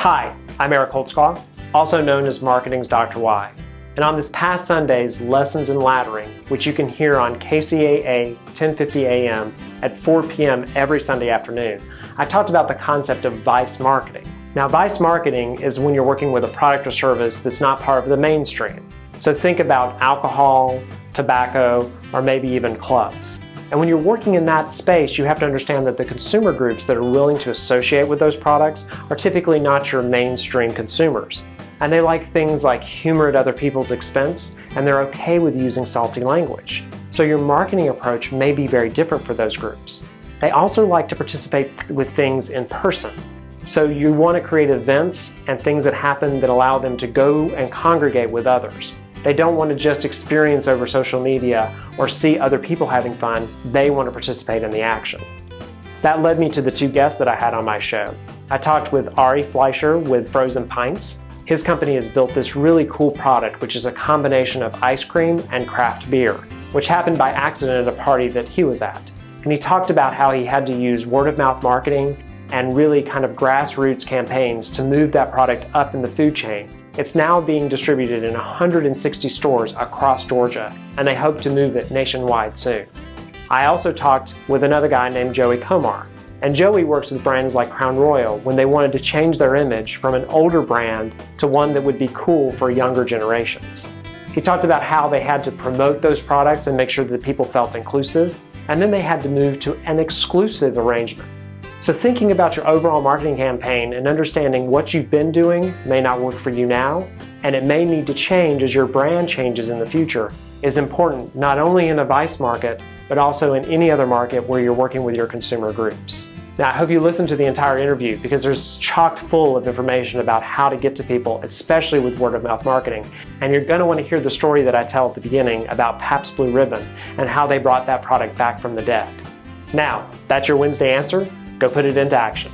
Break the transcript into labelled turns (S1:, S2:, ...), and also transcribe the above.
S1: Hi, I'm Eric Holtzclaw, also known as Marketing's Dr. Y. And on this past Sunday's Lessons in Laddering, which you can hear on KCAA 1050 AM at 4 p.m. every Sunday afternoon, I talked about the concept of vice marketing. Now, vice marketing is when you're working with a product or service that's not part of the mainstream. So think about alcohol, tobacco, or maybe even clubs. And when you're working in that space, you have to understand that the consumer groups that are willing to associate with those products are typically not your mainstream consumers. And they like things like humor at other people's expense, and they're okay with using salty language. So your marketing approach may be very different for those groups. They also like to participate with things in person. So you want to create events and things that happen that allow them to go and congregate with others. They don't want to just experience over social media or see other people having fun. They want to participate in the action. That led me to the two guests that I had on my show. I talked with Ari Fleischer with Frozen Pints. His company has built this really cool product, which is a combination of ice cream and craft beer, which happened by accident at a party that he was at. And he talked about how he had to use word-of-mouth marketing and really kind of grassroots campaigns to move that product up in the food chain. It's now being distributed in 160 stores across Georgia, and they hope to move it nationwide soon. I also talked with another guy named Joey Komar, and Joey works with brands like Crown Royal when they wanted to change their image from an older brand to one that would be cool for younger generations. He talked about how they had to promote those products and make sure that people felt inclusive, and then they had to move to an exclusive arrangement. So thinking about your overall marketing campaign and understanding what you've been doing may not work for you now, and it may need to change as your brand changes in the future, is important not only in a vice market, but also in any other market where you're working with your consumer groups. Now, I hope you listened to the entire interview because there's chock full of information about how to get to people, especially with word-of-mouth marketing. And you're going to want to hear the story that I tell at the beginning about Pabst Blue Ribbon and how they brought that product back from the dead. Now, that's your Wednesday answer. Go put it into action.